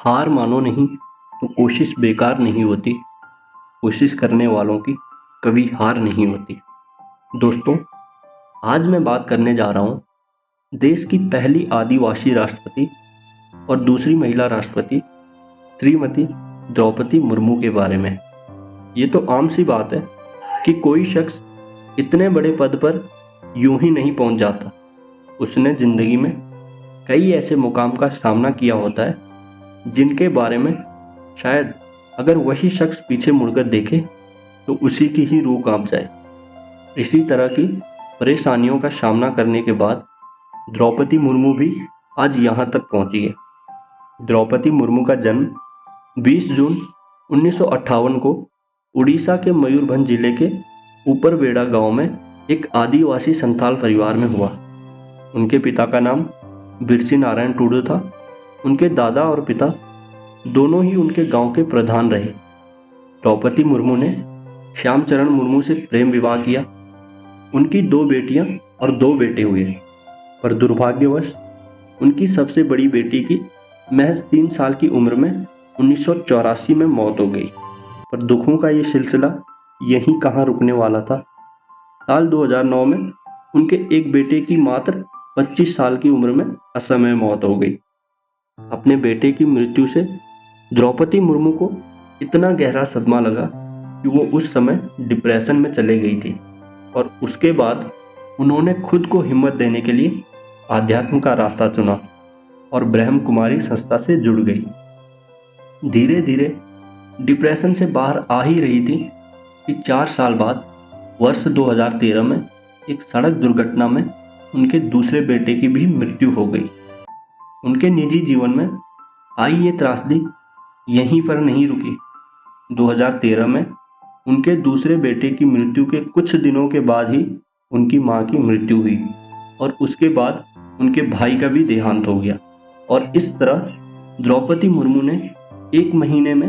हार मानो नहीं तो कोशिश बेकार नहीं होती। कोशिश करने वालों की कभी हार नहीं होती। दोस्तों, आज मैं बात करने जा रहा हूँ देश की पहली आदिवासी राष्ट्रपति और दूसरी महिला राष्ट्रपति श्रीमती द्रौपदी मुर्मू के बारे में। ये तो आम सी बात है कि कोई शख्स इतने बड़े पद पर यूं ही नहीं पहुंच जाता। उसने ज़िंदगी में कई ऐसे मुकाम का सामना किया होता है जिनके बारे में शायद अगर वही शख्स पीछे मुड़कर देखे तो उसी की ही रूह कांप जाए। इसी तरह की परेशानियों का सामना करने के बाद द्रौपदी मुर्मू भी आज यहाँ तक पहुँची है। द्रौपदी मुर्मू का जन्म 20 जून 1958 को उड़ीसा के मयूरभंज जिले के ऊपरबेड़ा गांव में एक आदिवासी संथाल परिवार में हुआ। उनके पिता का नाम बिरसी नारायण टूडू था। उनके दादा और पिता दोनों ही उनके गांव के प्रधान रहे। द्रौपदी मुर्मू ने श्यामचरण मुर्मू से प्रेम विवाह किया। उनकी 2 बेटियां और 2 बेटे हुए, पर दुर्भाग्यवश उनकी सबसे बड़ी बेटी की महज 3 साल की उम्र में 1984 में मौत हो गई। पर दुखों का ये सिलसिला यहीं कहाँ रुकने वाला था। साल 2009 में उनके एक बेटे की मात्र 25 साल की उम्र में असमय मौत हो गई। अपने बेटे की मृत्यु से द्रौपदी मुर्मू को इतना गहरा सदमा लगा कि वो उस समय डिप्रेशन में चले गई थी और उसके बाद उन्होंने खुद को हिम्मत देने के लिए आध्यात्म का रास्ता चुना और ब्रह्म कुमारी संस्था से जुड़ गई। धीरे धीरे डिप्रेशन से बाहर आ ही रही थी कि 4 साल बाद वर्ष 2013 में एक सड़क दुर्घटना में उनके दूसरे बेटे की भी मृत्यु हो गई। उनके निजी जीवन में आई ये त्रासदी यहीं पर नहीं रुकी। 2013 में उनके दूसरे बेटे की मृत्यु के कुछ दिनों के बाद ही उनकी मां की मृत्यु हुई और उसके बाद उनके भाई का भी देहांत हो गया। और इस तरह द्रौपदी मुर्मू ने 1 महीने में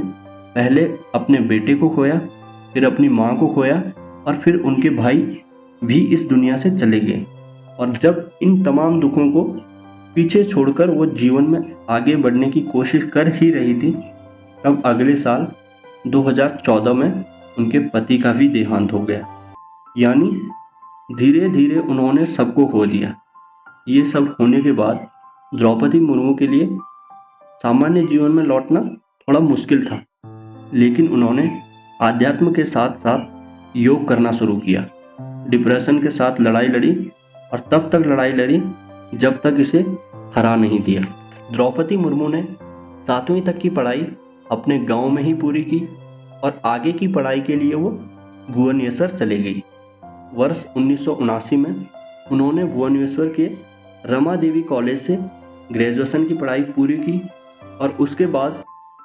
पहले अपने बेटे को खोया, फिर अपनी मां को खोया और फिर उनके भाई भी इस दुनिया से चले गए। और जब इन तमाम दुखों को पीछे छोड़कर वो जीवन में आगे बढ़ने की कोशिश कर ही रही थी, तब अगले साल 2014 में उनके पति का भी देहांत हो गया। यानी धीरे धीरे उन्होंने सबको खो दिया। ये सब होने के बाद द्रौपदी मुर्मू के लिए सामान्य जीवन में लौटना थोड़ा मुश्किल था, लेकिन उन्होंने आध्यात्म के साथ साथ योग करना शुरू किया। डिप्रेशन के साथ लड़ाई लड़ी और तब तक लड़ाई लड़ी जब तक इसे हरा नहीं दिया। द्रौपदी मुर्मू ने 7वीं तक की पढ़ाई अपने गांव में ही पूरी की और आगे की पढ़ाई के लिए वो भुवनेश्वर चले गई। वर्ष 1979 में उन्होंने भुवनेश्वर के रमा देवी कॉलेज से ग्रेजुएशन की पढ़ाई पूरी की और उसके बाद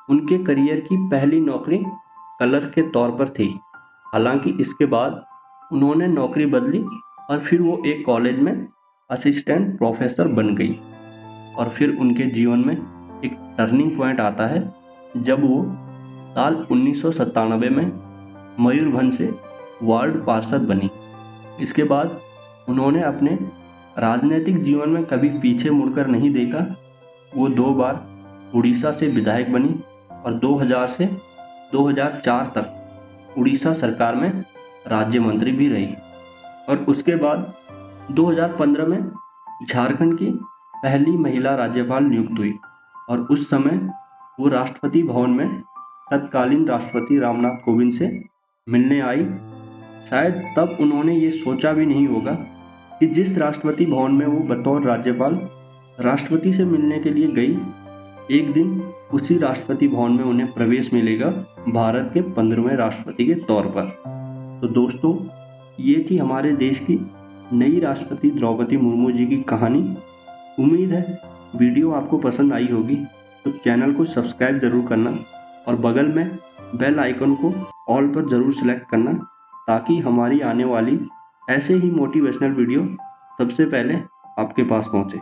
उनके करियर की पहली नौकरी कलर के तौर पर थी। हालांकि इसके बाद उन्होंने नौकरी बदली और फिर वो एक कॉलेज में असिस्टेंट प्रोफेसर बन गई। और फिर उनके जीवन में एक टर्निंग पॉइंट आता है जब वो साल 1997 में मयूरभंज से वार्ड पार्षद बनी। इसके बाद उन्होंने अपने राजनीतिक जीवन में कभी पीछे मुड़कर नहीं देखा। वो 2 बार उड़ीसा से विधायक बनी और 2000 से 2004 तक उड़ीसा सरकार में राज्य मंत्री भी रही। और उसके बाद 2015 में झारखंड की पहली महिला राज्यपाल नियुक्त हुई और उस समय वो राष्ट्रपति भवन में तत्कालीन राष्ट्रपति रामनाथ कोविंद से मिलने आई। शायद तब उन्होंने ये सोचा भी नहीं होगा कि जिस राष्ट्रपति भवन में वो बतौर राज्यपाल राष्ट्रपति से मिलने के लिए गई, एक दिन उसी राष्ट्रपति भवन में उन्हें प्रवेश मिलेगा भारत के 15वें राष्ट्रपति के तौर पर। तो दोस्तों, ये थी हमारे देश की नई राष्ट्रपति द्रौपदी मुर्मू जी की कहानी। उम्मीद है वीडियो आपको पसंद आई होगी, तो चैनल को सब्सक्राइब ज़रूर करना और बगल में बेल आइकन को ऑल पर ज़रूर सेलेक्ट करना ताकि हमारी आने वाली ऐसे ही मोटिवेशनल वीडियो सबसे पहले आपके पास पहुँचे।